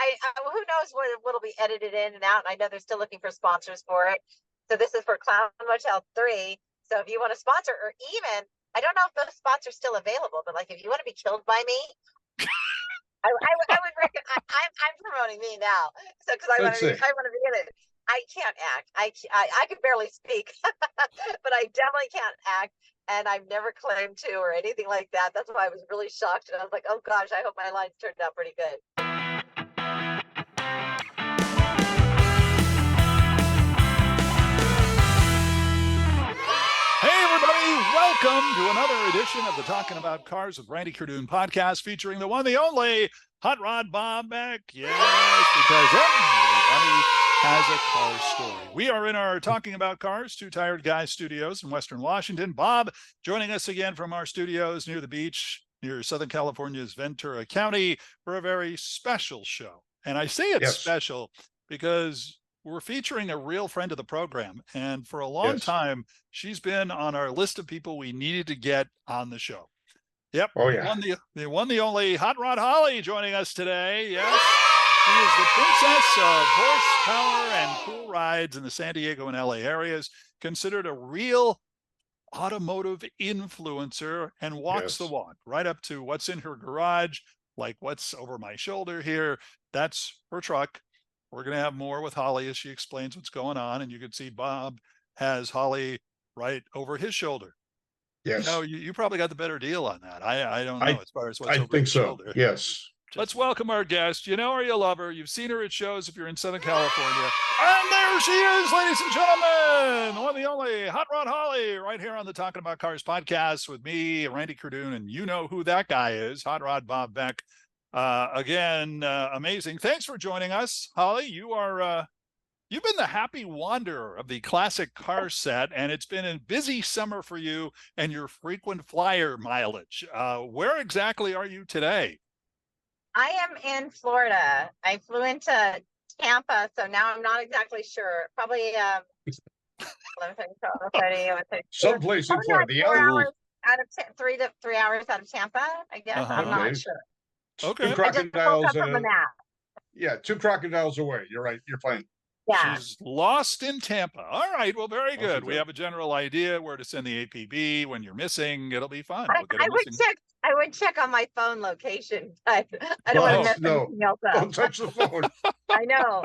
who knows what'll be edited in and out. And I know they're still looking for sponsors for it. So this is for Clown Motel 3. So if you want to sponsor, or even, I don't know if those spots are still available, but like if you want to be killed by me, I would recommend. I'm promoting me now, so because I want to be in it. I can't act. I can barely speak, but I definitely can't act, and I've never claimed to or anything like that. That's why I was really shocked, and I was like, oh gosh, I hope my lines turned out pretty good. Hey everybody, welcome to another edition of the Talking About Cars with Randy Kerdoon podcast, featuring the one, the only Hot Rod Bob Beck. Yes, because everybody has a car story. We are in our Talking About Cars, Two Tired Guys studios in Western Washington. Bob joining us again from our studios near the beach, near Southern California's Ventura County, for a very special show. And I say it's special because we're featuring a real friend of the program. And for a long time, she's been on our list of people we needed to get on the show. Yep. Oh, yeah. The one, the only Hot Rod Holly joining us today. Yes. She is the princess of horsepower and cool rides in the San Diego and LA areas, considered a real automotive influencer, and walks the walk right up to what's in her garage, like what's over my shoulder here. That's her truck. We're going to have more with Holly as she explains what's going on. And you can see Bob has Holly right over his shoulder. Yes. You know, you probably got the better deal on that. I don't know as far as what's over his shoulder. Yes. Let's welcome our guest. You know her, you love her. You've seen her at shows if you're in Southern California. And there she is, ladies and gentlemen. The one, the only Hot Rod Holly, right here on the Talking About Cars podcast with me, Randy Kerdoon. And you know who that guy is, Hot Rod Bob Beck. Again, amazing. Thanks for joining us, Holly. You've been the happy wanderer of the classic car set, and it's been a busy summer for you and your frequent flyer mileage. Where exactly are you today? I am in Florida. I flew into Tampa, so now I'm not exactly sure. Probably 11:30, someplace in Florida. 4 hours out of 3 hours out of Tampa, I guess. I'm not sure. Okay. Two crocodiles from the map. Yeah, 2 crocodiles away. You're right. You're fine. Yeah. She's lost in Tampa. All right. Well, very good. We have a general idea where to send the APB when you're missing. It'll be fun. I would check on my phone location. I don't want to mess anything else up. Don't touch the phone. I know.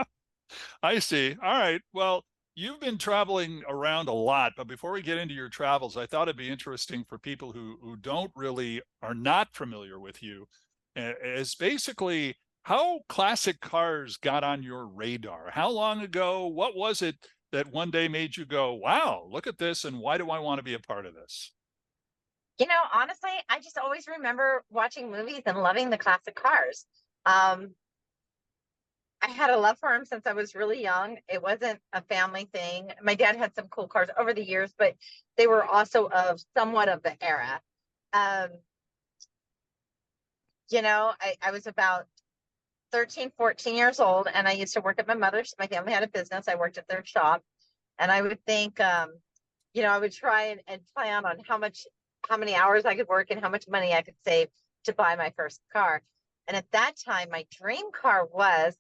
I see. All right. Well, you've been traveling around a lot, but before we get into your travels, I thought it'd be interesting for people who are not familiar with you, is basically how classic cars got on your radar. How long ago? What was it that one day made you go, wow, look at this, and why do I want to be a part of this? You know, honestly, I just always remember watching movies and loving the classic cars. I had a love for them since I was really young. It wasn't a family thing. My dad had some cool cars over the years, but they were also somewhat of the era. You know, I was about 13, 14 years old, and I used to work at my family had a business. I worked at their shop, and I would think, you know, I would try and plan on how many hours I could work and how much money I could save to buy my first car. And at that time, my dream car was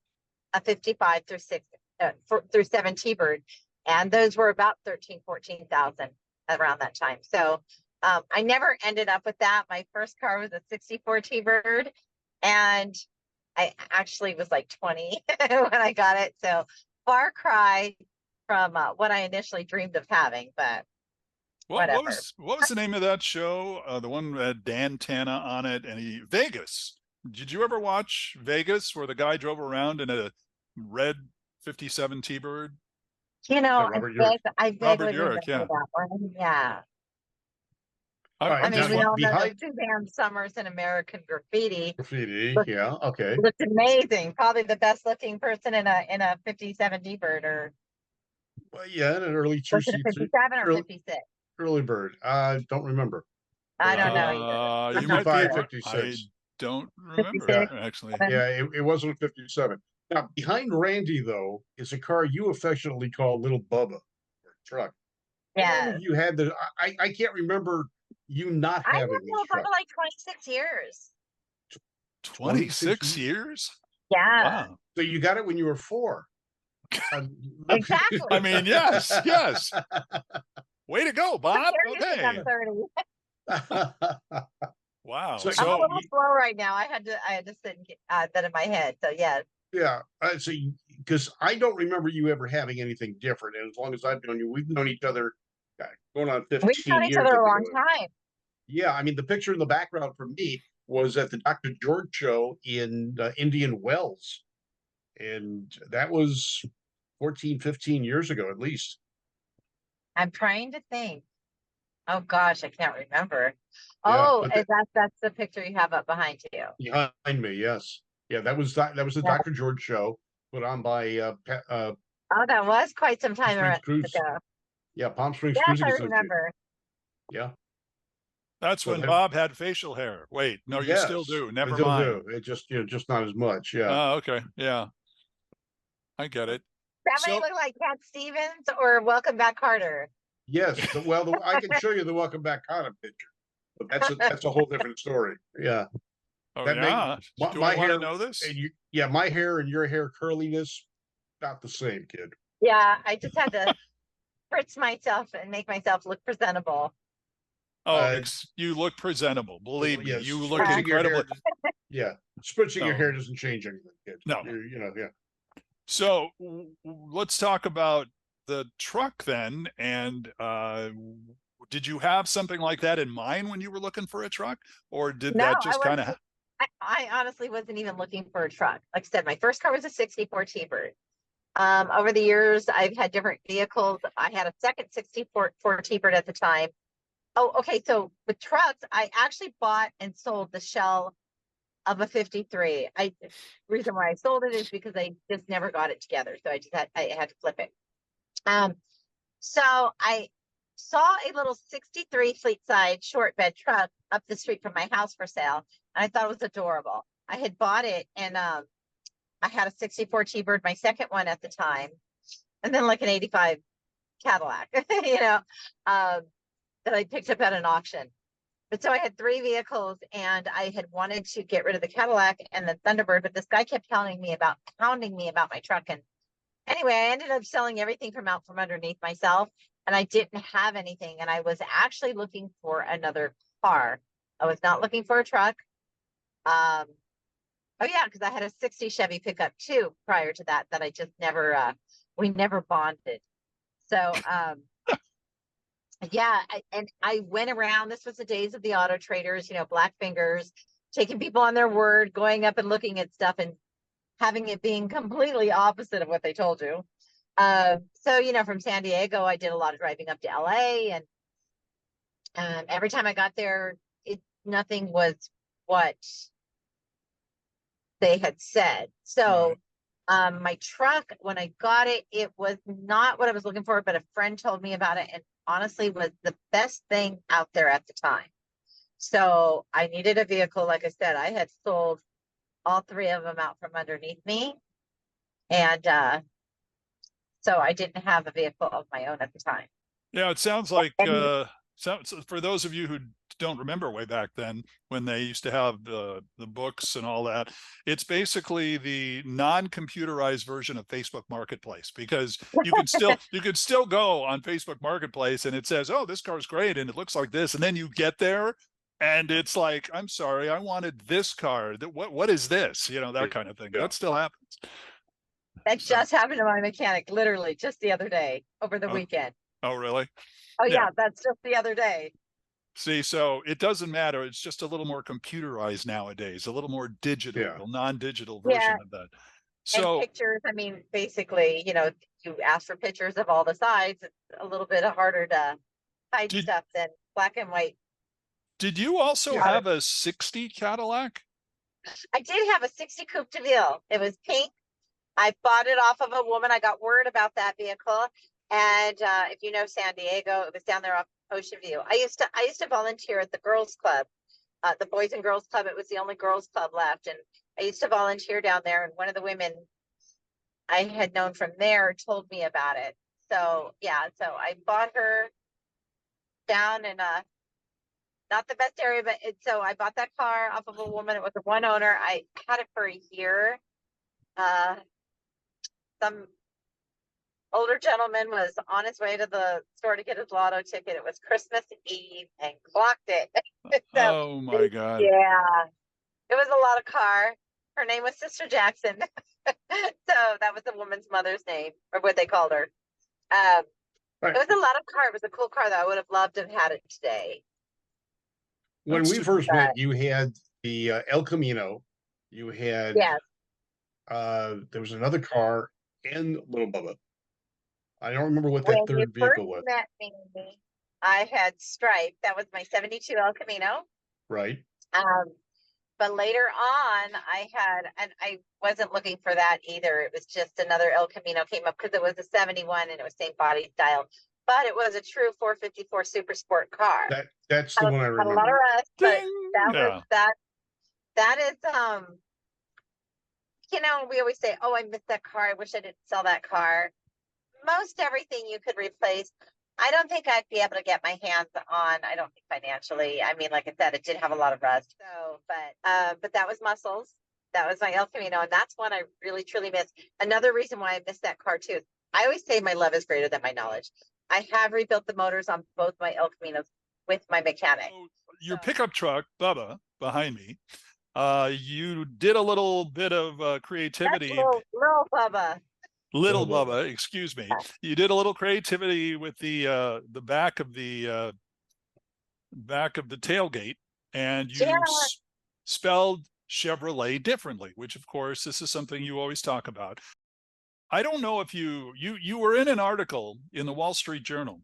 a 55 through 7 T-Bird. And those were about 14,000 around that time. So I never ended up with that. My first car was a 64 T-Bird. And I actually was like 20 when I got it. So far cry from what I initially dreamed of having, but what was the name of that show? The one that had Dan Tana on it, and Vegas. Did you ever watch Vegas, where the guy drove around in a red 57 T-Bird? You know, I vaguely remember that one. Yeah. I mean, we all know the Suzanne Summers and American Graffiti. Yeah, okay. Looked amazing. Probably the best looking person in a 57 T-Bird, or in an early 57 or 56. Early bird. I don't remember. I don't know either. 55, 56. I don't remember, actually. Yeah, it wasn't a 57. Now, behind Randy, though, is a car you affectionately call Lil Bubba, or truck. Yeah. You had I can't remember you not having this truck. Like 26 years. 26 years? Yeah. Wow. So you got it when you were 4. Exactly. I mean, yes, yes. Way to go, Bob. Here you think Okay. I'm 30. Wow. So I'm a So little slow right now. I had to sit and get that in my head. So yeah. yeah, so because I don't remember you ever having anything different. And as long as I've known you, we've known each other going on We've 15 known each years other at a the long moment. time. Yeah, I mean, the picture in the background for me was at the Dr. George show in Indian Wells. And that was 14, 15 years ago, at least. I'm trying to think. Oh gosh, I can't remember. Yeah, Oh, but that's the picture you have up behind you. behind me, yes. Yeah, that was the Yeah. Dr. George show put on by Oh, that was quite some Palm time Springs Cruise. ago. Yeah, Palm Springs Yes, Cruising I Association. remember. Yeah. that's So when that, Bob had facial hair. Wait, no, you yes, still do. I Never still mind. do. It just, just not as much. Yeah. Oh, okay. Yeah, I get it. That might So look like Cat Stevens or Welcome Back Carter. Yes. I can show you the Welcome Back Connor picture, but that's a whole different story. Yeah. oh That make yeah. Do I my want to hair know this? and yeah, my hair and your hair curliness, not the same, kid. Yeah, I just had to spritz myself and make myself look presentable. Oh, Uh, you look presentable. Believe me, yes, you look spritzing your incredibly. hair. Yeah, spritzing your No, hair doesn't change anything, kid. no. Yeah. So let's talk about the truck then. And did you have something like that in mind when you were looking for a truck, or did No, that I just kind wasn't. of? I honestly wasn't even looking for a truck. Like I said, my first car was a 64 T-Bird. Over the years, I've had different vehicles. I had a second 64 T-Bird at the time. Oh, okay. So with trucks, I actually bought and sold the shell of a 53. Reason why I sold it is because I just never got it together. So I had to flip it. So I saw a little 63 fleet side short bed truck up the street from my house for sale. And I thought it was adorable. I had bought it and I had a 64 T-Bird, my second one at the time, and then like an 85 Cadillac, that I picked up at an auction. But so I had 3 vehicles and I had wanted to get rid of the Cadillac and the Thunderbird, but this guy kept pounding me about my truck. And anyway, I ended up selling everything from out from underneath myself and I didn't have anything. And I was actually looking for another car. I was not looking for a truck. Oh yeah, because I had a 60 Chevy pickup too prior to that I just never we never bonded. So yeah, I went around. This was the days of the auto traders, black fingers, taking people on their word, going up and looking at stuff and having it being completely opposite of what they told you. So from San Diego, I did a lot of driving up to LA, and every time I got there, nothing was what they had said. So my truck, when I got it, it was not what I was looking for, but a friend told me about it and honestly was the best thing out there at the time. So I needed a vehicle. Like I said, I had sold all 3 of them out from underneath me. And so I didn't have a vehicle of my own at the time. Yeah, it sounds like so for those of you who don't remember way back then when they used to have the books and all that, it's basically the non-computerized version of Facebook Marketplace, because you could still go on Facebook Marketplace and it says, oh, this car's great and it looks like this, and then you get there and it's like, I'm sorry, I wanted this car. What is this? That kind of thing. Yeah. That still happens. That just happened to my mechanic literally just the other day over the weekend. Oh, really? Oh Yeah. yeah, that's just the other day. See, so it doesn't matter. It's just a little more computerized nowadays, a little more digital, Yeah. non-digital Yeah. version of that. And So pictures, I mean, basically, you ask for pictures of all the sides. It's a little bit harder to hide stuff than black and white. did you also Yeah. have a 60 Cadillac? I did have a 60 Coupe de Ville. It was pink. I bought it off of a woman. I got word about that vehicle. And if you know San Diego, it was down there off Ocean View. I used to volunteer at the girls club, the Boys and Girls Club. It was the only girls club left. And I used to volunteer down there. And one of the women I had known from there told me about it. So yeah, so I bought her down in not the best area, but so I bought that car off of a woman. It was a one owner. I had it for a year. some older gentleman was on his way to the store to get his lotto ticket. It was Christmas Eve and clocked it. So, Oh my God. yeah, it was a lot of car. Her name was Sister Jackson. So that was the woman's mother's name, or what they called her. Right. It was a lot of car. It was a cool car, though. I would have loved to have had it today. When That's we first met, you had the El Camino. You had Yes. there was another car and Little Bubba. I don't remember what When that you third first vehicle was. met me, I had Stripe. That was my 72 El Camino. Right. Um, but later on, I had, and I wasn't looking for that either. It was just another El Camino came up because it was a 71 and it was same body style, but it was a true 454 Super Sport car. That's the one I Had a lot of remember. rust, but Ding! that was Yeah. that is you know, we always say, oh, I missed that car. I wish I didn't sell that car. Most everything you could replace. I don't think I'd be able to get my hands on. I don't think financially. I mean, like I said, it did have a lot of rust. So, but that was muscles. That was my El Camino, and that's one I really truly miss. Another reason why I missed that car too. I always say my love is greater than my knowledge. I have rebuilt the motors on both my El Caminos with my mechanic. So your pickup truck, Bubba, behind me, you did a little bit of creativity. That's Lil Bubba. Little Little Bubba, excuse me. You did a little creativity with the back of the tailgate, and you spelled Chevrolet differently, which of course this is something you always talk about. I don't know if you were in an article in the Wall Street Journal,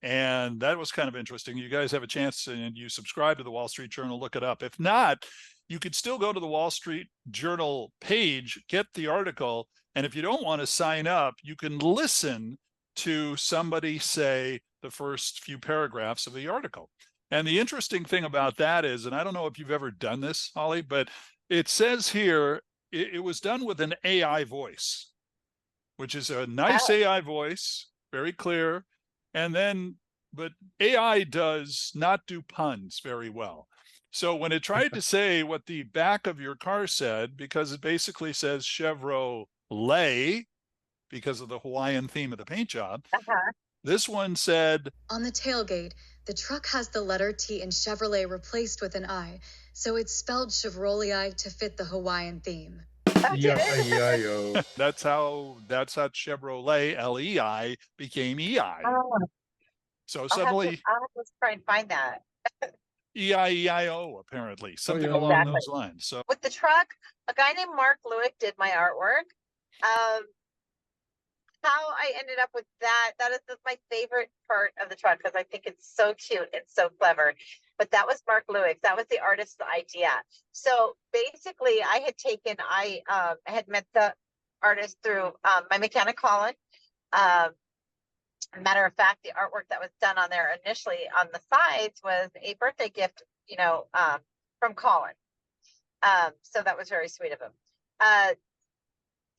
and that was kind of interesting. You guys have a chance and you subscribe to the Wall Street Journal, look it up. If not, you could still go to the Wall Street Journal page, get the article, and if you don't want to sign up, you can listen to somebody say the first few paragraphs of the article. And the interesting thing about that is, and I don't know if you've ever done this, Holly, but it says here, it was done with an AI voice, which is a nice AI voice, very clear. And then, but AI does not do puns very well. So when it tried to say what the back of your car said, because it basically says Chevrolet, because of the Hawaiian theme of the paint job, this one said, on the tailgate, the truck has the letter T in Chevrolet replaced with an I, so it's spelled Chevrolet to fit the Hawaiian theme. Yeah. that's how Chevrolet LEI became EI. So suddenly I'll have to try and find that. EIEIO, apparently, something yeah. along those lines. So with the truck, a guy named Mark Lewick did my artwork. How I ended up with that is my favorite part of the truck because I think it's so cute and so clever. But that was Mark Lewick. That was the artist's idea. So basically, I had met the artist through my mechanic Colin. Matter of fact, the artwork that was done on there initially on the sides was a birthday gift, from Colin. So that was very sweet of him.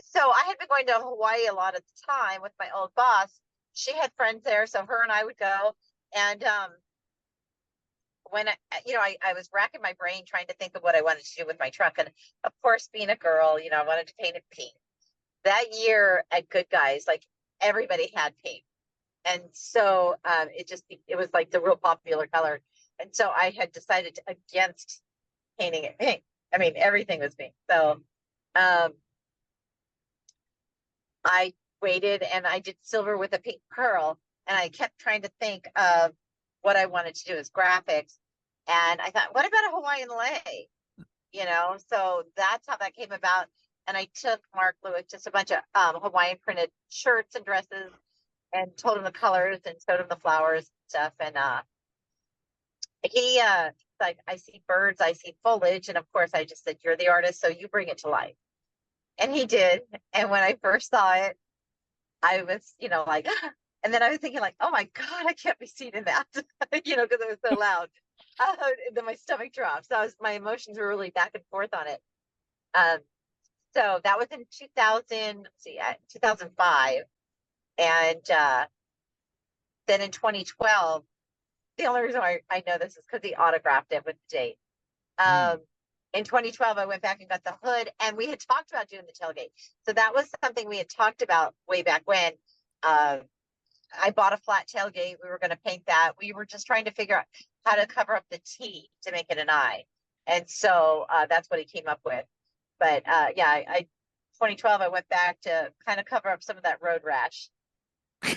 So I had been going to Hawaii a lot at the time with my old boss. She had friends there, so her and I would go. And when I was racking my brain trying to think of what I wanted to do with my truck, and of course, being a girl, I wanted to paint it pink. That year at Good Guys, like everybody had pink, and so it was like the real popular color. And so I had decided against painting it pink. I mean, everything was pink. So I waited and I did silver with a pink pearl, and I kept trying to think of what I wanted to do as graphics. And I thought, what about a Hawaiian lei? So that's how that came about. And I took Mark Lewick just a bunch of Hawaiian printed shirts and dresses and told him the colors and showed him the flowers and stuff. And he like, I see birds, I see foliage. And of course I just said, you're the artist, so you bring it to life. And he did. And when I first saw it, I was, like, and then I was thinking like, oh my God, I can't be seen in that, because it was so loud. And then my stomach dropped. So my emotions were really back and forth on it. So that was in 2005. And then in 2012, the only reason why I know this is because he autographed it with the date. in 2012, I went back and got the hood, and we had talked about doing the tailgate. So that was something we had talked about way back when. I bought a flat tailgate. We were going to paint that. We were just trying to figure out how to cover up the T to make it an I. And so that's what he came up with. But yeah, 2012, I went back to kind of cover up some of that road rash. So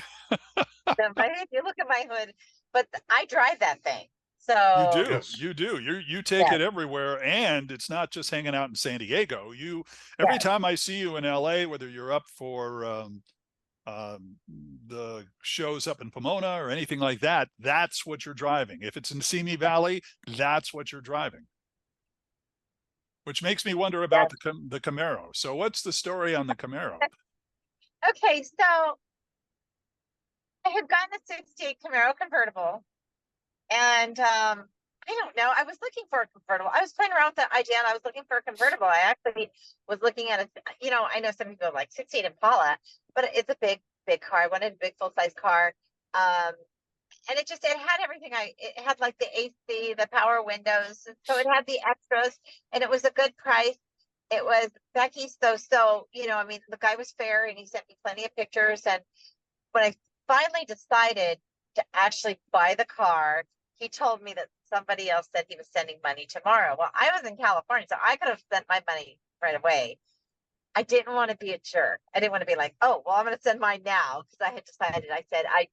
if you look at my hood, but I drive that thing. So You do, Yes. you do. You take Yeah. it everywhere, and it's not just hanging out in San Diego. Every time I see you in LA, whether you're up for the shows up in Pomona or anything like that, that's what you're driving. If it's in Simi Valley, that's what you're driving. Which makes me wonder about the Camaro. So what's the story on the Camaro? Okay, so I had gotten a 68 Camaro convertible, and I don't know. I was looking for a convertible. I was playing around with the idea, and I was looking for a convertible. I actually was looking at I know some people like 68 Impala, but it's a big car. I wanted a big full size car. And it had everything. It had like the AC, the power windows, so it had the extras, and it was a good price. It was Becky's though, so I mean, the guy was fair, and he sent me plenty of pictures. And when I finally decided to actually buy the car, he told me that somebody else said he was sending money tomorrow. Well, I was in California, so I could have sent my money right away. I didn't want to be a jerk. I didn't want to be like, oh, well, I'm going to send mine now, because I had decided.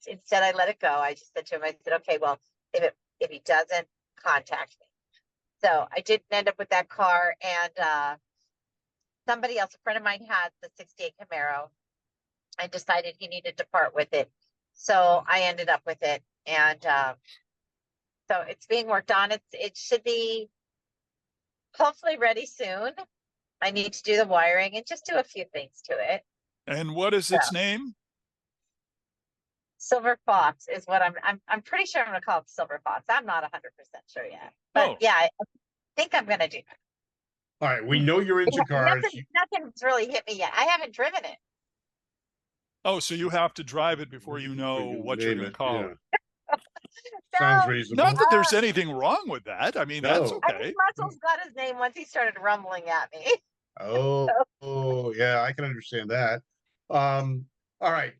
Instead I let it go. I just said to him, I said, okay, well, if he doesn't, contact me. So I didn't end up with that car, and somebody else, a friend of mine, had the 68 Camaro and decided he needed to part with it. So I ended up with it, and so it's being worked on. It should be hopefully ready soon. I need to do the wiring and just do a few things to it. And what is its name? Silver Fox is what I'm pretty sure I'm going to call it Silver Fox. I'm not 100% sure yet. But yeah, I think I'm going to do that. All right. We know you're into cars. Nothing's really hit me yet. I haven't driven it. Oh, so you have to drive it before you know what you're going to call it. Sounds reasonable. Not that there's anything wrong with that. I mean, that's okay. I think Russell's got his name once he started rumbling at me. Oh, yeah, I can understand that. All right.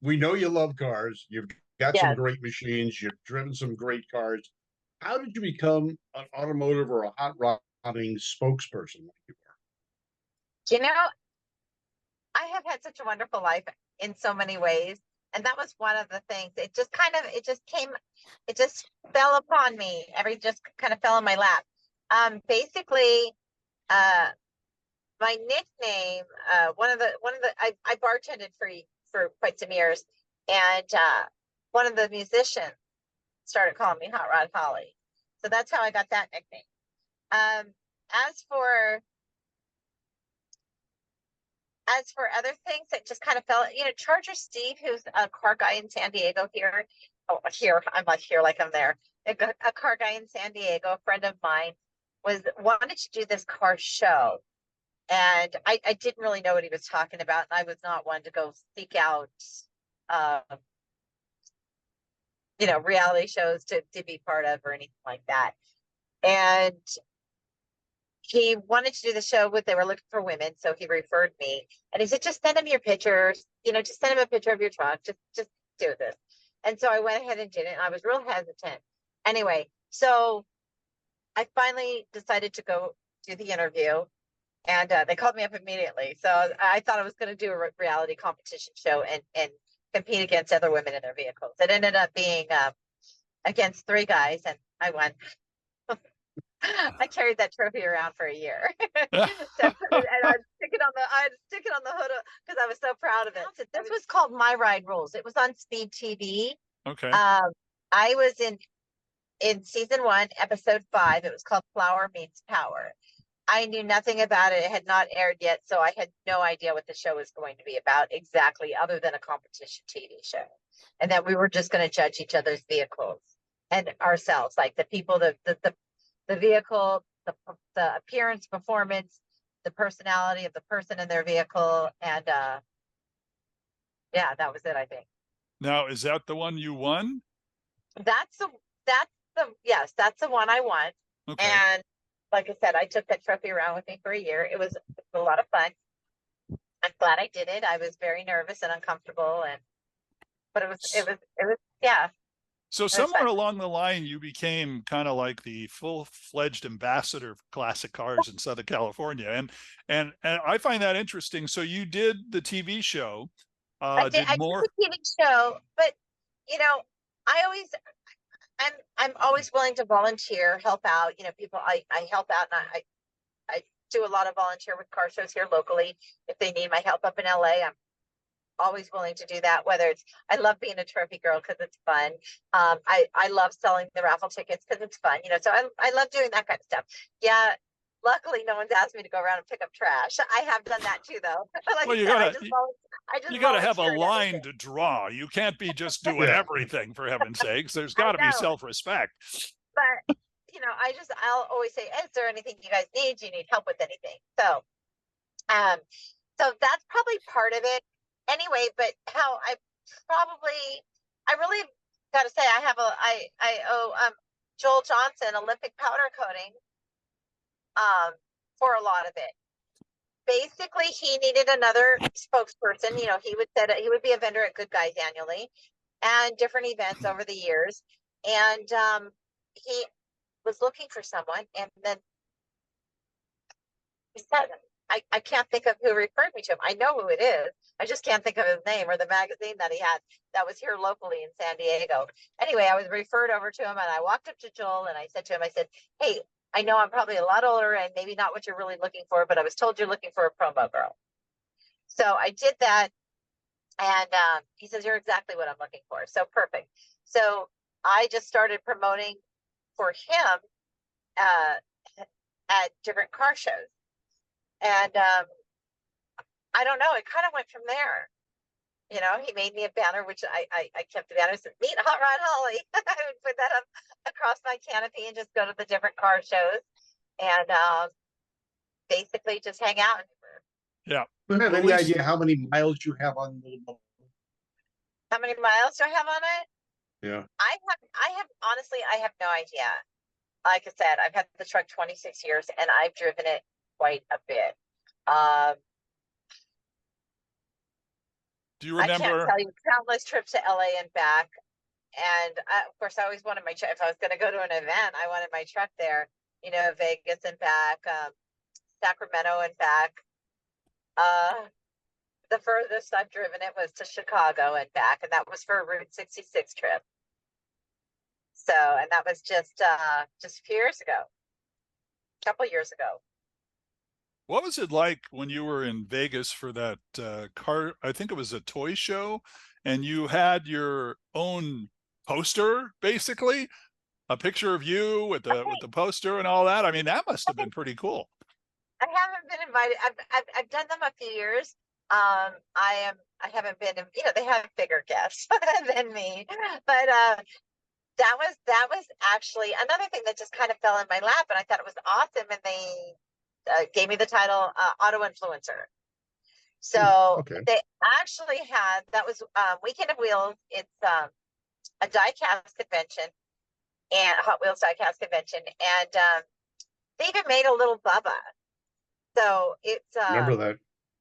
We know you love cars. You've got some great machines. You've driven some great cars. How did you become an automotive or a hot rodding spokesperson like you are? I have had such a wonderful life in so many ways. And that was one of the things. It just fell upon me. Just kind of fell in my lap. Basically, my nickname, I bartended for quite some years, and one of the musicians started calling me Hot Rod Holly. So that's how I got that nickname. As for other things that just kind of fell, Charger Steve, who's a car guy in San Diego here. Oh, here, I'm like here, like I'm there. A car guy in San Diego, a friend of mine, wanted to do this car show. And I didn't really know what he was talking about. And I was not one to go seek out, reality shows to be part of or anything like that. And he wanted to do the show, they were looking for women. So he referred me, and he said, just send him your pictures, just send him a picture of your truck. Just do this. And so I went ahead and did it. And I was real hesitant. Anyway, so I finally decided to go do the interview, and they called me up immediately. So I thought I was going to do a reality competition show and compete against other women in their vehicles. It ended up being against 3 guys, and I won. I carried that trophy around for a year. And I'd stick it on the hood because I was so proud of it. This was called My Ride Rules. It was on Speed TV. Okay. I was in season 1, episode 5. It was called Flower Meets Power. I knew nothing about it. It had not aired yet, so I had no idea what the show was going to be about exactly, other than a competition TV show. And that we were just going to judge each other's vehicles and ourselves, like the people, the vehicle, the appearance, performance, the personality of the person in their vehicle. And yeah, that was it, I think. Now, is that the one you won? Yes, that's the one I won. Okay. And like I said, I took that trophy around with me for a year. It was a lot of fun. I'm glad I did it. I was very nervous and uncomfortable, but yeah, So it was fun. somewhere along the line, you became kind of like the full-fledged ambassador for classic cars in Southern California, and I find that interesting. So you did the TV show, did I did more. the TV show, but you know, I always I'm always willing to volunteer, help out. You know, people I help out, and I do a lot of volunteer with car shows here locally. If they need my help up in LA, I'm always willing to do that. Whether it's, I love being a trophy girl because it's fun. I love selling the raffle tickets because it's fun. You know, so I love doing that kind of stuff. Yeah. Luckily, no one's asked me to go around and pick up trash. I have done that too, though. Like Well, I said, I just you gotta have a volunteer at line everything. to draw. You can't be just doing Yeah. everything, for heaven's sakes. There's I got to be know, self-respect. but you know, I'll always say, is there anything you guys need? Do you need help with anything? Um, so that's probably part of it. Anyway, but how I really got to say, I owe Joel Johnson Olympic powder coating for a lot of it. Basically, he needed another spokesperson. You know, he would be a vendor at Good Guys annually and different events over the years. And he was looking for someone, and then he said, I can't think of who referred me to him. I know who it is. I just can't think of his name or the magazine that he had that was here locally in San Diego. Anyway, I was referred over to him, and I walked up to Joel and I said to him, I said, hey, I know I'm probably a lot older and maybe not what you're really looking for, but I was told you're looking for a promo girl. So I did that, and he says, you're exactly what I'm looking for. So perfect. So I just started promoting for him at different car shows. And I don't know, it kind of went from there. You know, he made me a banner, which I kept the banner, said, meet Hot Rod Holly. I would put that up across my canopy and just go to the different car shows and basically just hang out. Yeah. Do you have Well, any idea how many miles you have on Lil Bubba? How many miles do I have on it? Yeah. Honestly, I have no idea. Like I said, I've had the truck 26 years and I've driven it quite a bit. do you I can't remember? tell you, countless trips to LA and back. And of course, I always wanted my truck. If I was going to go to an event, I wanted my truck there. You know, Vegas and back, Sacramento and back. The furthest I've driven it was to Chicago and back, and that was for a Route 66 trip. So, and that was just a few years ago, a couple years ago. What was it like when you were in Vegas for that car? I think it was a toy show, and you had your own poster, basically, a picture of you with the poster and all that. I mean, that must have been pretty cool. I haven't been invited. I've done them a few years. I haven't been. You know, they have bigger guests than me, but that was actually another thing that just kind of fell in my lap, and I thought it was awesome. And they gave me the title Auto Influencer. So Okay. they actually had, that was Weekend of Wheels. It's a diecast convention and Hot Wheels diecast convention, and they even made a Little Bubba. So it's Remember that?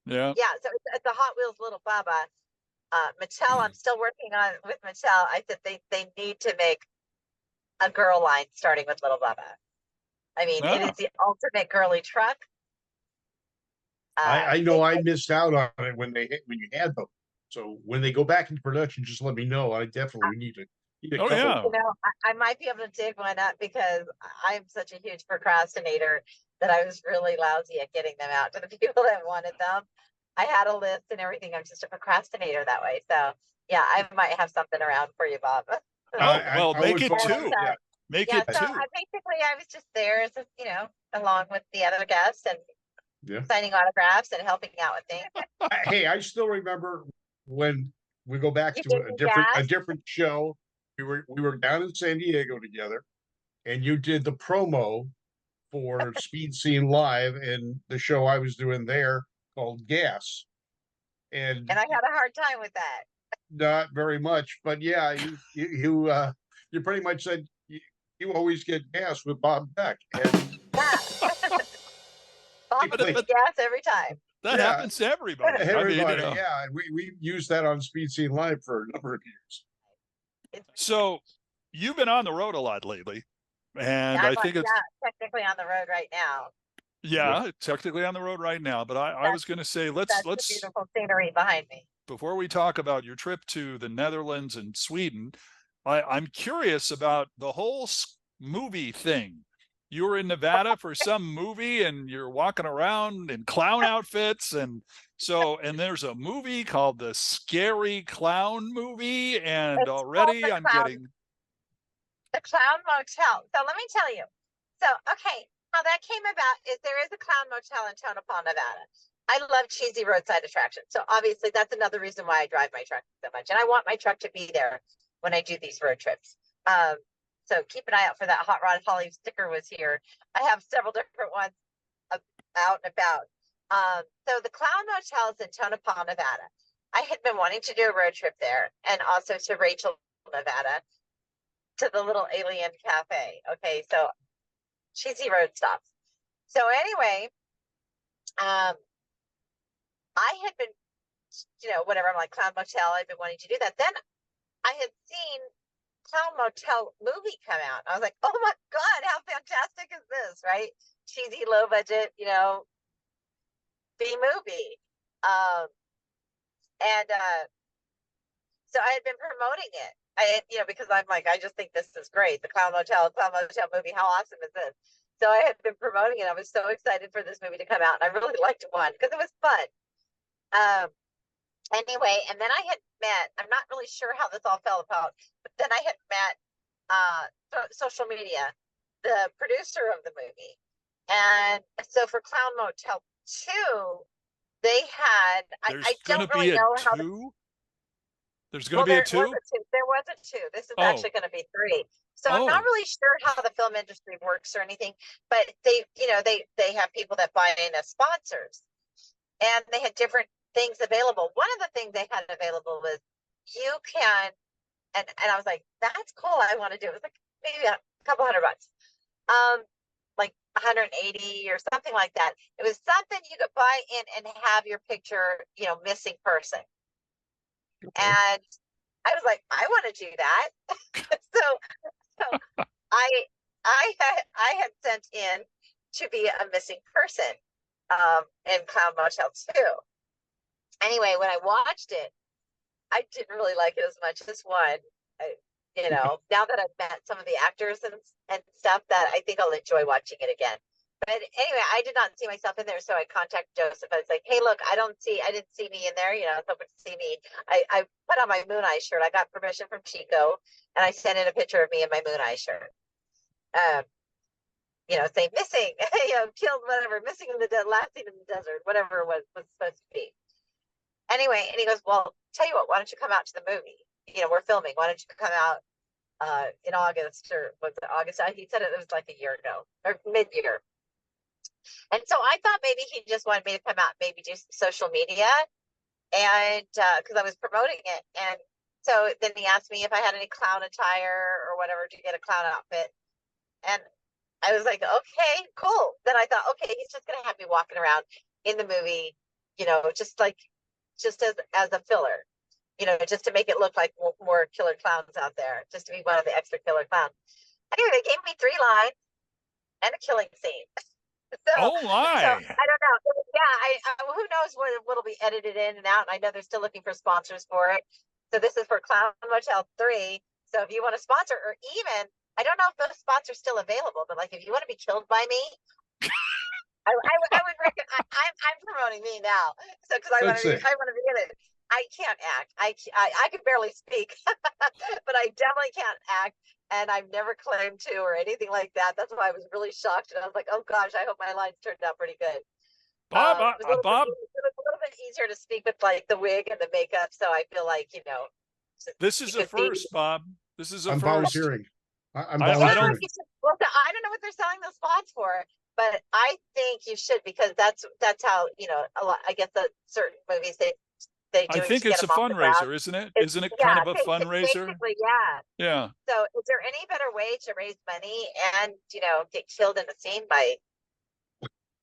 Yeah. yeah, so it's a Hot Wheels Little Bubba. Mattel, I'm still working on with Mattel. I said they need to make a girl line starting with Little Bubba. I mean, it is the ultimate girly truck. I know I missed out on it when you had them. So when they go back into production, just let me know. I definitely need a Oh, couple. yeah. You know, I might be able to dig one up because I'm such a huge procrastinator that I was really lousy at getting them out to the people that wanted them. I had a list and everything. I'm just a procrastinator that way. So yeah, I might have something around for you, Bob. Oh, well, I make would it vote, two. yeah. Make Yeah, it so two. I was just there as you know, along with the other guests and Yeah. signing autographs and helping out with things. Hey, I still remember when we go back You to gave a me gas. different show. We were down in San Diego together, and you did the promo for Speed Scene Live and the show I was doing there called Gas. And And I had a hard time with that. not very much, but yeah, you pretty much said you always get gas with Bob Beck. And Yeah, Box But- but- gas every time. That Yeah. happens to everybody. I mean, Everybody, yeah. And we used that on Speed Scene Live for a number of years. So you've been on the road a lot lately, and I'm I think it's technically on the road right now. technically on the road right now. But I was going to say That's let's the beautiful scenery behind me. before we talk about your trip to the Netherlands and Sweden, I'm curious about the whole movie thing. You were in Nevada for some movie and you're walking around in clown outfits. And there's a movie called the Scary Clown Movie. And It's already called I'm The Clown- getting, The Clown Motel. So let me tell you. So, okay, how that came about is there is a Clown Motel in Tonopah, Nevada. I love cheesy roadside attractions. So obviously that's another reason why I drive my truck so much. And I want my truck to be there when I do these road trips. So keep an eye out for that. Hot Rod Holly sticker was here. I have several different ones out and about. So the Clown Motel is in Tonopah, Nevada. I had been wanting to do a road trip there and also to Rachel, Nevada, to the little alien cafe. Okay, so cheesy road stops. So anyway, I had been, whatever, I'm like Clown Motel, I've been wanting to do that. Then I had seen Clown Motel movie come out. I was like, oh my God, how fantastic is this, right? Cheesy, low budget, B movie. So I had been promoting it. Because I'm like, I just think this is great. The Clown Motel movie. How awesome is this? So I had been promoting it. I was so excited for this movie to come out. And I really liked one because it was fun. Anyway, and then I had met, I'm not really sure how this all fell about, but then I had met social media, the producer of the movie. And so for Clown Motel 2, they had, I don't really know how. There's going to be a 2? There was a 2. This is actually going to be 3. So I'm not really sure how the film industry works or anything, but they have people that buy in as sponsors, and they had different things available. One of the things they had available was you can, and I was like, that's cool. I want to do it. It was like maybe a couple $100, like 180 or something like that. It was something you could buy in and have your picture, missing person. Okay. And I was like, I want to do that. so I had sent in to be a missing person in Clown Motel 2. Anyway, when I watched it, I didn't really like it as much as one. Now that I've met some of the actors and stuff, that I think I'll enjoy watching it again. But anyway, I did not see myself in there, so I contacted Joseph. I was like, "Hey, look, I didn't see me in there. Someone to see me." I put on my Moon Eye shirt. I got permission from Chico, and I sent in a picture of me in my Moon Eye shirt. Say missing, killed, whatever, missing in the last scene in the desert, whatever it was supposed to be. Anyway, and he goes, "Well, tell you what, why don't you come out to the movie? We're filming. Why don't you come out in August, or was it August?" He said it was like a year ago or mid-year. And so I thought maybe he just wanted me to come out, maybe do some social media, and because I was promoting it. And so then he asked me if I had any clown attire or whatever to get a clown outfit. And I was like, okay, cool. Then I thought, okay, he's just going to have me walking around in the movie, just as a filler, just to make it look like more killer clowns out there, just to be one of the extra killer clowns. Anyway, they gave me 3 lines and a killing scene. So I don't know. Yeah, who knows what'll be edited in and out. And I know they're still looking for sponsors for it. So this is for Clown Motel 3. So if you want to sponsor, or even, I don't know if those spots are still available, but like if you want to be killed by me, I would recommend. I'm promoting me now, so because I want to be in it. I can't act. I could barely speak, but I definitely can't act. And I've never claimed to or anything like that. That's why I was really shocked. And I was like, oh gosh, I hope my lines turned out pretty good. Bob, it was a little bit easier to speak with like the wig and the makeup. So I feel like, this is a first, Bob. This is a first. Volunteering. I'm I volunteering. Well, I don't know what they're selling the spots for, but I think you should, because that's how, a lot, I guess that certain movies they do. I think it's a fundraiser, isn't it? Isn't it kind of a fundraiser? Basically, yeah. Yeah. So is there any better way to raise money and, get killed in the scene by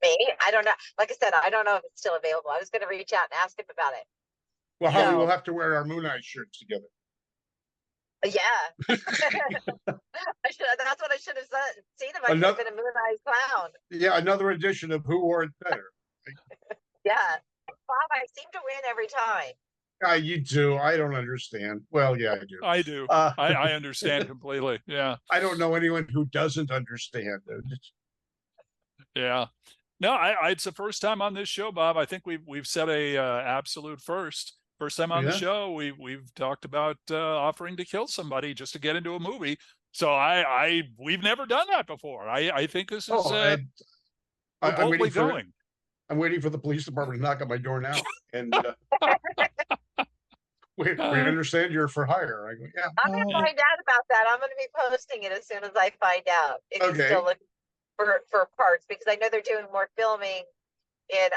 Me? I don't know. Like I said, I don't know if it's still available. I was going to reach out and ask him about it. Well, Yeah. Holly, So- we'll have to wear our Moon Eye shirts together. Yeah. That's what I should have seen if I could have been a Moon-Eyed Clown. Yeah, another edition of Who Wore It Better. Yeah. Bob, I seem to win every time. You do. I don't understand. Well, yeah, I do. I do. Uh, I understand completely. Yeah. I don't know anyone who doesn't understand. Yeah. No, it's the first time on this show, Bob. I think we've set a absolute first. First time on the Yeah. show, we've talked about offering to kill somebody just to get into a movie. So we've never done that before. I think this is we're I'm boldly waiting for going. I'm waiting for the police department to knock on my door now. And we understand you're for hire. I go, yeah. I'm going to find out about that. I'm going to be posting it as soon as I find out. If he's Okay. still looking for parts, because I know they're doing more filming in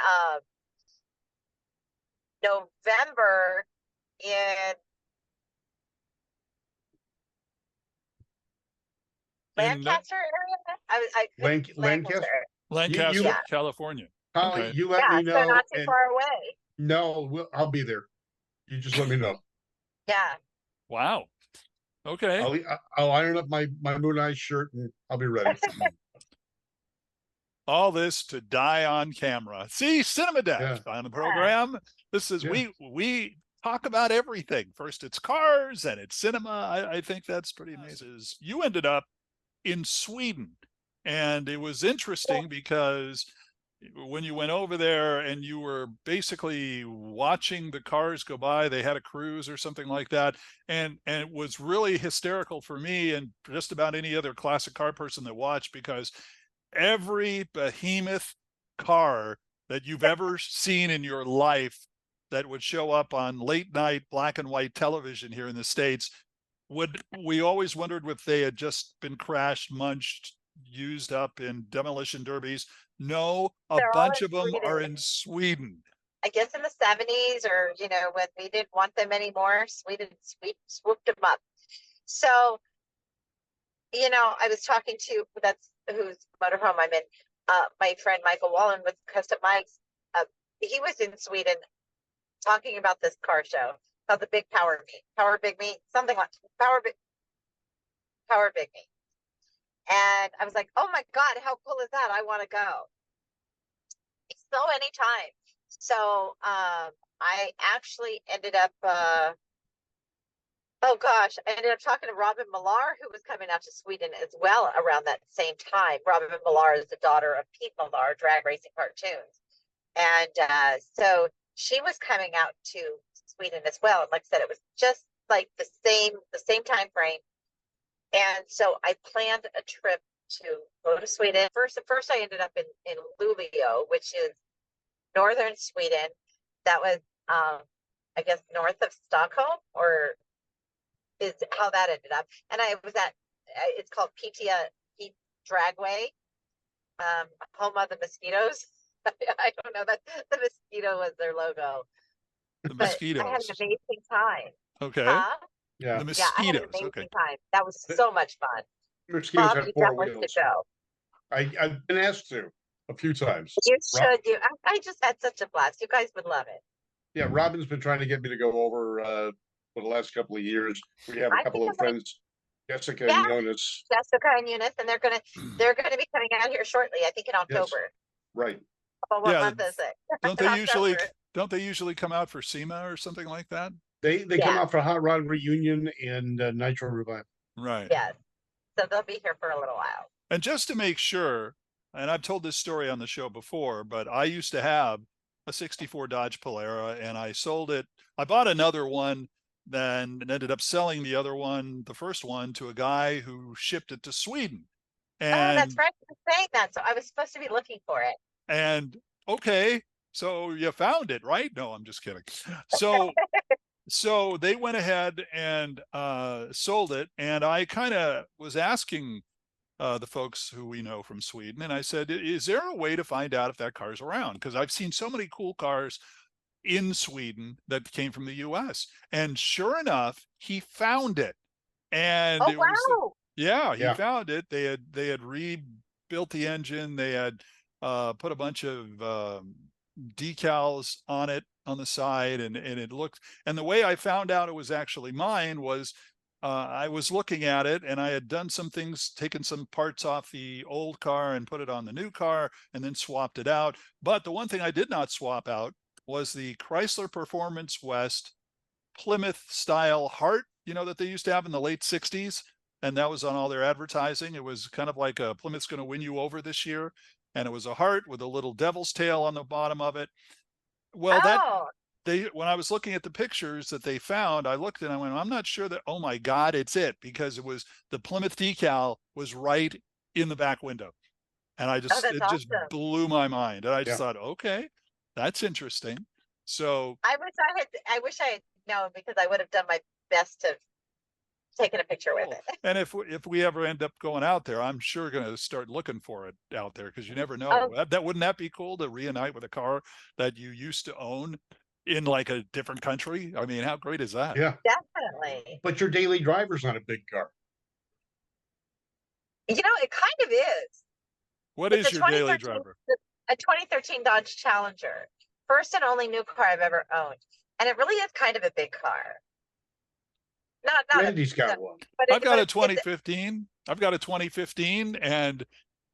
November in Lancaster area. Lancaster? Lancaster, Yeah. California. Holly, Okay. you let me know. So not too and- far away. No, I'll be there. You just let me know. Yeah. Wow. Okay. I'll iron up my Moon Eye shirt and I'll be ready. All this to die on camera. See, Cinema Deck on the program. This is we talk about everything. First it's cars and it's cinema. I think that's pretty amazing. You ended up in Sweden, and it was interesting because when you went over there and you were basically watching the cars go by, they had a cruise or something like that, and it was really hysterical for me and just about any other classic car person that watched, because every behemoth car that you've ever seen in your life that would show up on late night black and white television here in the States, we always wondered if they had just been crashed, munched, used up in demolition derbies. No, They're bunch all of them are Sweden. in Sweden. I guess in the 70s, or when we didn't want them anymore, Sweden swooped them up. So, I was talking to whose motorhome I'm in. My friend Michael Wallen with Custom Mikes. He was in Sweden talking about this car show called the Big Power Big Meet, something like Power Big Meet. And I was like, oh my God, how cool is that? I want to go. So anytime. So I actually ended up, I ended up talking to Robin Millar, who was coming out to Sweden as well around that same time. Robin Millar is the daughter of Pete Millar, Drag Racing Cartoons. And so she was coming out to Sweden as well. And like I said, it was just like the same time frame. And so I planned a trip to go to Sweden. First I ended up in Luleå, which is northern Sweden. That was, I guess, north of Stockholm, or is how that ended up. And I was it's called Pete Dragway, home of the mosquitoes. I don't know, that the mosquito was their logo. The But mosquitoes. I had an amazing time. Okay. Huh? Yeah. The Yeah, I had an mosquitoes. amazing Okay. time. That was so much fun. Mosquitoes Bob, have you four definitely wheels. should go. I've been asked to a few times. You should. I just had such a blast. You guys would love it. Yeah, Robin's been trying to get me to go over for the last couple of years. We have a I couple think of friends, Jessica Yeah. and Jonas. Jessica and Eunice, and they're gonna be coming out here shortly. I think in October. Right. Oh, what Yeah, month is it? Don't In they usually come out for SEMA or something like that? They come Yeah. out for Hot Rod Reunion and Nitro Revival. Right. Yes. So they'll be here for a little while. And just to make sure, and I've told this story on the show before, but I used to have a 64 Dodge Polara, and I sold it. I bought another one, then ended up selling the other one, the first one, to a guy who shipped it to Sweden. And Oh, that's right. You were saying that. So I was supposed to be looking for it. And okay, so you found it, right? No, I'm just kidding. So they went ahead and sold it, and I kind of was asking the folks who we know from Sweden, and I said, is there a way to find out if that car's around? Because I've seen so many cool cars in Sweden that came from the US. And sure enough, he found it. And Oh, wow. he found it. They had rebuilt the engine. They had put a bunch of decals on it on the side, and it looked, and the way I found out it was actually mine was I was looking at it, and I had done some things, taken some parts off the old car and put it on the new car and then swapped it out. But the one thing I did not swap out was the Chrysler Performance West Plymouth style heart, that they used to have in the late 60s. And that was on all their advertising. It was kind of like a Plymouth's going to win you over this year. And it was a heart with a little devil's tail on the bottom of it. Well, when I was looking at the pictures that they found, I looked and I went, I'm not sure that, oh my God, it's it, because it was the Plymouth decal was right in the back window. And it awesome. just blew my mind. And I just thought, okay, that's interesting. So I wish I had known, because I would have done my best to taking a picture with it. And if we ever end up going out there, I'm sure going to start looking for it out there, because you never know. Wouldn't that be cool to reunite with a car that you used to own in like a different country? I mean, how great is that? Yeah, definitely. But your daily driver's not a big car. It kind of is. What is your daily driver? A 2013 Dodge Challenger, first and only new car I've ever owned, and it really is kind of a big car. Randy's got one. I've got a 2015. I've got a 2015, and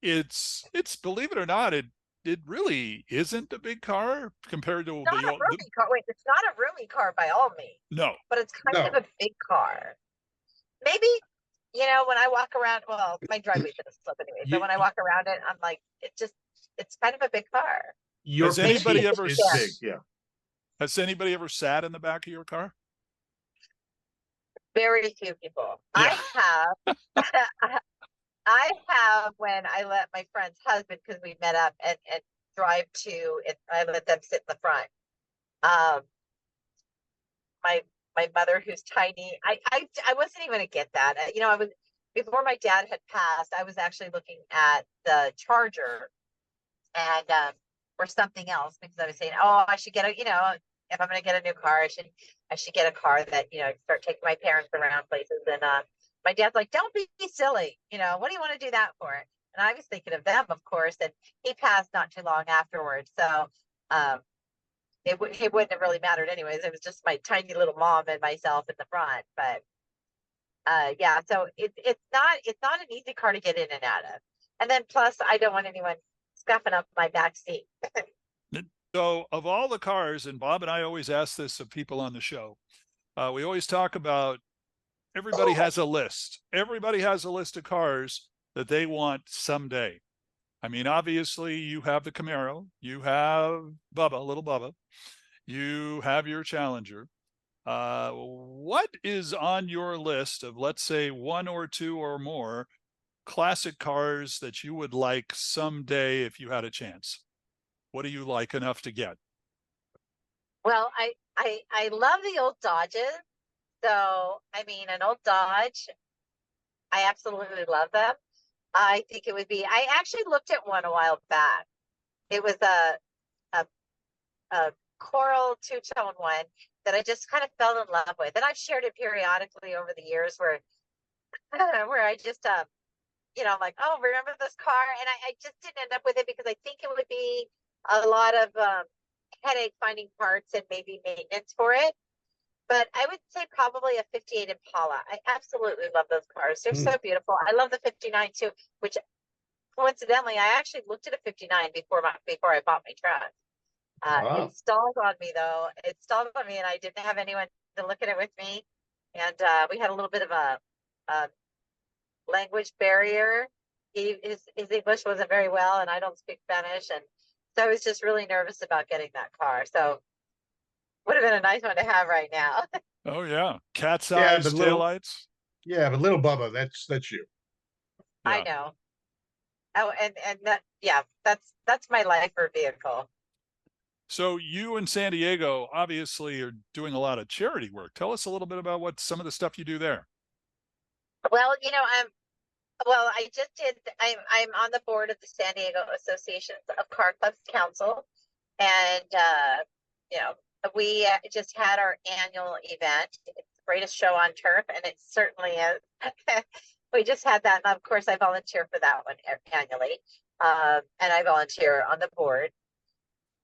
it's believe it or not, it really isn't a big car compared to it's not a roomy car. Wait, it's not a roomy car by all means. No, but it's kind of a big car. Maybe when I walk around, well, my driveway's gonna slip anyway. But when I walk around it, I'm like, it's kind of a big car. Has anybody ever? Big, yeah. Has anybody ever sat in the back of your car? Very few people. Yeah. I have when I let my friend's husband, because we met up and drive to it, I let them sit in the front. My mother, who's tiny, I wasn't even gonna get that. I was, before my dad had passed, I was actually looking at the Charger and or something else, because I was saying, oh, I should get if I'm going to get a new car, I should get a car that, start taking my parents around places. And my dad's like, don't be silly. What do you want to do that for? And I was thinking of them, of course, and he passed not too long afterwards. So it wouldn't have really mattered anyways. It was just my tiny little mom and myself in the front. But yeah, so it's not an easy car to get in and out of. And then plus, I don't want anyone scuffing up my back seat. So of all the cars, and Bob and I always ask this of people on the show, we always talk about everybody has a list. Everybody has a list of cars that they want someday. I mean, obviously you have the Camaro, you have Bubba, Little Bubba, you have your Challenger. What is on your list of, let's say, one or two or more classic cars that you would like someday if you had a chance? What do you like enough to get? Well, I love the old Dodges. So, I mean, an old Dodge, I absolutely love them. I think it would be, I actually looked at one a while back. It was a coral two-tone one that I just kind of fell in love with. And I've shared it periodically over the years where I just, I'm like, oh, remember this car? And I just didn't end up with it because I think it would be a lot of headache finding parts and maybe maintenance for it. But I would say probably a 58 Impala. I absolutely love those cars. They're so beautiful. I love the 59 too, which coincidentally, I actually looked at a 59 before I bought my truck. It stalled on me though. It stalled on me and I didn't have anyone to look at it with me. And we had a little bit of a language barrier. His English wasn't very well and I don't speak Spanish. And so I was just really nervous about getting that car. So would have been a nice one to have right now. Oh yeah, cat's eyes, taillights. Yeah, but Little Bubba, that's you. Yeah. I know. Oh, and that, yeah, that's my lifer vehicle. So you in San Diego obviously are doing a lot of charity work. Tell us a little bit about what some of the stuff you do there. Well, I just did. I'm on the board of the San Diego Association of Car Clubs Council, and we just had our annual event. It's the greatest show on turf, and it certainly is. We just had that, and of course, I volunteer for that one annually. and I volunteer on the board.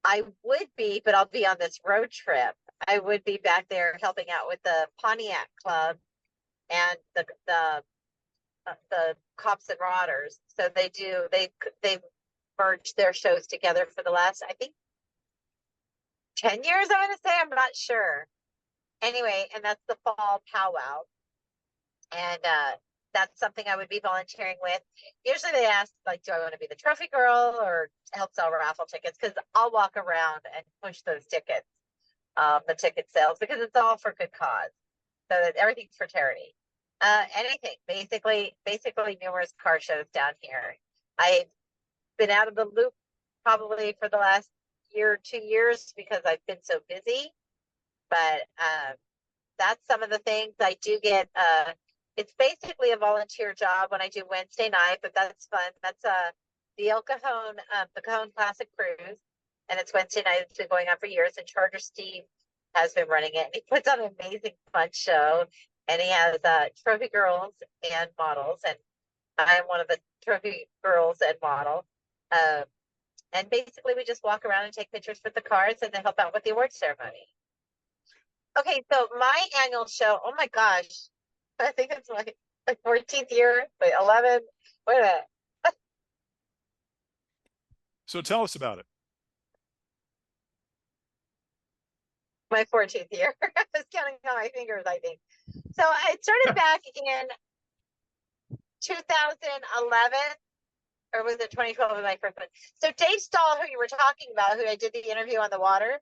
I would be, but I'll be on this road trip. I would be back there helping out with the Pontiac Club and the Cops and Rodders. So they merged their shows together for the last, I think, 10 years, I'm going to say. I'm not sure. Anyway, and that's the fall powwow. And that's something I would be volunteering with. Usually they ask, like, do I want to be the trophy girl or help sell raffle tickets? Because I'll walk around and push those tickets, the ticket sales, because it's all for good cause. So that everything's for charity. Anything, basically numerous car shows down here. I've been out of the loop probably for the last year, 2 years, because I've been so busy. But that's some of the things I do get. It's basically a volunteer job when I do Wednesday night, but that's fun. That's the El Cajon, the Cajon Classic Cruise, and it's Wednesday night. It's been going on for years, and Charger Steve has been running it. And he puts on an amazing, fun show, and he has trophy girls and models, and I'm one of the trophy girls and model. And basically, we just walk around and take pictures with the cars, and then help out with the award ceremony. Okay, so my annual show, oh my gosh, I think it's my 14th year, wait, 11, wait a minute. So tell us about it. My 14th year. I was counting on my fingers, I think. So I started back in 2011, or was it 2012 was my first one? So Dave Stahl, who you were talking about, who I did the interview on the water,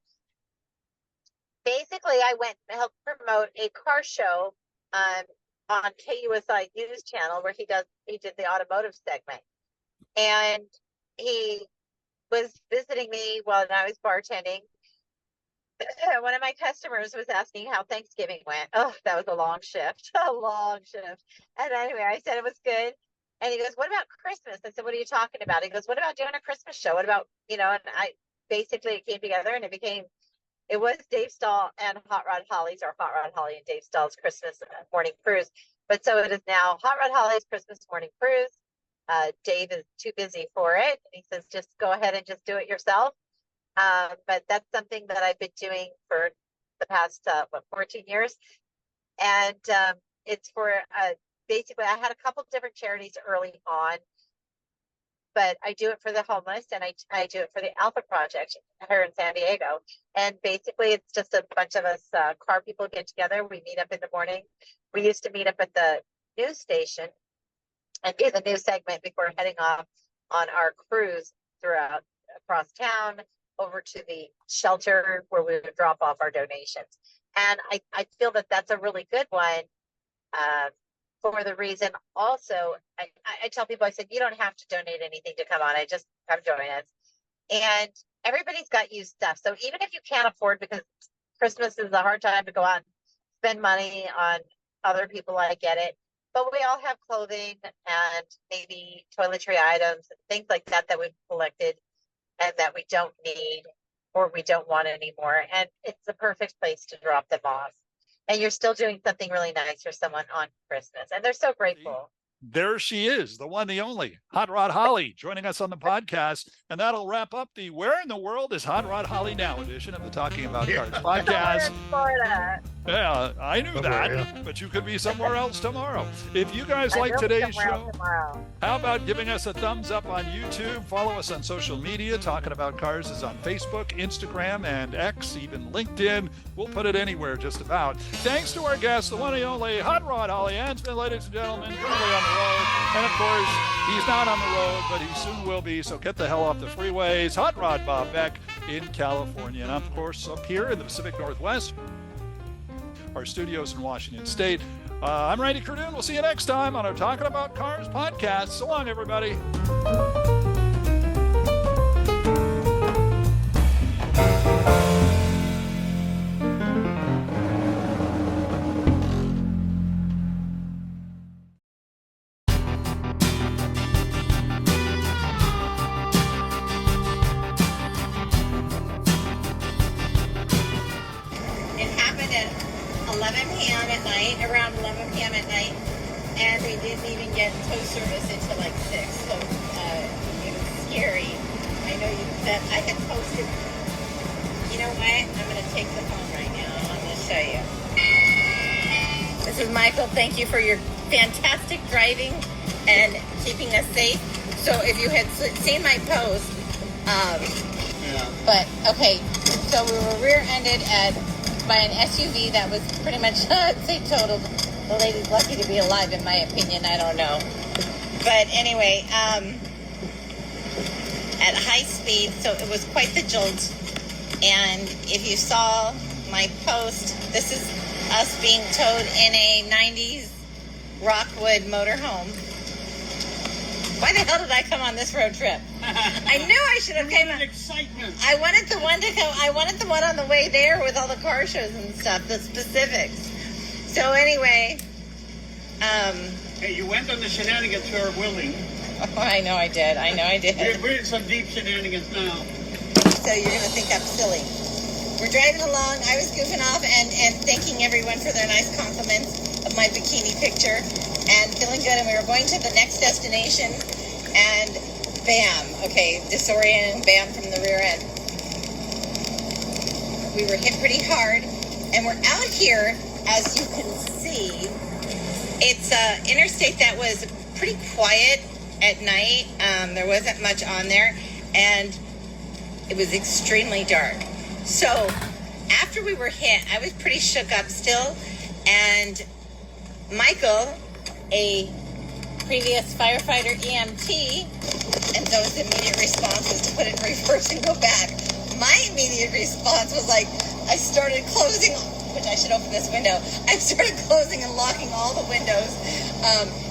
basically I went and helped promote a car show on KUSI News Channel, where he did the automotive segment. And he was visiting me while I was bartending. One of my customers was asking how Thanksgiving went. Oh, that was a long shift, a long shift. And anyway, I said it was good. And he goes, what about Christmas? I said, what are you talking about? He goes, what about doing a Christmas show? What about, and I basically it came together, and it was Dave Stahl and Hot Rod Holly's, or Hot Rod Holly and Dave Stahl's Christmas morning cruise. But so it is now Hot Rod Holly's Christmas morning cruise. Dave is too busy for it. He says, just go ahead and just do it yourself. But that's something that I've been doing for the past, 14 years. And it's for, basically, I had a couple different charities early on, but I do it for the homeless, and I do it for the Alpha Project here in San Diego. And basically, it's just a bunch of us car people get together. We meet up in the morning. We used to meet up at the news station and do the news segment before heading off on our cruise across town over to the shelter where we would drop off our donations. And I feel that that's a really good one. For the reason also, I tell people, I said, you don't have to donate anything to come on. Come join us. And everybody's got used stuff. So even if you can't afford, because Christmas is a hard time to go out and spend money on other people, I get it. But we all have clothing and maybe toiletry items, things like that we've collected and that we don't need or we don't want anymore. And it's the perfect place to drop them off. And you're still doing something really nice for someone on Christmas. And they're so grateful. There she is, the one, the only Hot Rod Holly, joining us on the podcast. And that'll wrap up the Where in the World is Hot Rod Holly Now edition of the Talking About Cars podcast. Florida. Yeah, I knew that, but you could be somewhere else tomorrow. If you guys like today's show, how about giving us a thumbs up on YouTube? Follow us on social media. Talking About Cars is on Facebook, Instagram, and X, even LinkedIn. We'll put it anywhere just about. Thanks to our guest, the one and only Hot Rod Holly Ansman, ladies and gentlemen, currently on the road. And of course, he's not on the road, but he soon will be, so get the hell off the freeways. Hot Rod Bob Beck in California. And of course, up here in the Pacific Northwest, our studios in Washington State. I'm Randy Kerdoon. We'll see you next time on our Talking About Cars podcast. So long, everybody. Around 11 p.m. at night, and they didn't even get tow service until like 6. So it was scary. I know that I had posted. You know what? I'm going to take the phone right now. I'm going to show you. This is Michael. Thank you for your fantastic driving and keeping us safe. So if you had seen my post, but okay, so we were rear-ended by an SUV that was pretty much, I'd say, totaled. The lady's lucky to be alive, in my opinion. I don't know. But anyway, at high speed, so it was quite the jolt. And if you saw my post, this is us being towed in a 90s Rockwood motorhome. Why the hell did I come on this road trip? I knew I should have came on. Excitement. I wanted the one to go. I wanted the one on the way there with all the car shows and stuff, the specifics. So anyway, hey, you went on the shenanigans for her willing. Oh, I know I did. We're in some deep shenanigans now. So you're gonna think I'm silly. We're driving along. I was goofing off and thanking everyone for their nice compliments of my bikini picture and feeling good. And we were going to the next destination, and bam, okay, disoriented, bam from the rear end. We were hit pretty hard, and we're out here, as you can see. It's an interstate that was pretty quiet at night. There wasn't much on there, and it was extremely dark. So after we were hit, I was pretty shook up still, and Michael, a previous firefighter EMT, and so his immediate response was to put it in reverse and go back. My immediate response was like, I started closing, which I should open this window. I started closing and locking all the windows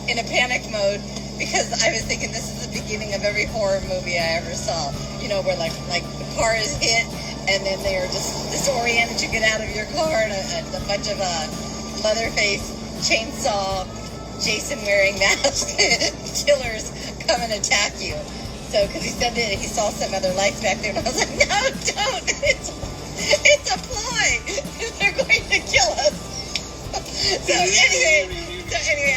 in a panic mode, because I was thinking this is the beginning of every horror movie I ever saw. You know, where like the car is hit and then they are just disoriented to get out of your car, and a bunch of Leatherface, chainsaw, Jason wearing mask killers come and attack you. So, because he said that he saw some other lights back there, and I was like, no, don't. It's a ploy. They're going to kill us. So anyway,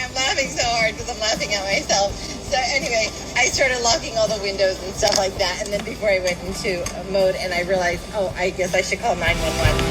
I'm laughing so hard because I'm laughing at myself. So anyway, I started locking all the windows and stuff like that. And then before I went into mode, and I realized, oh, I guess I should call 911.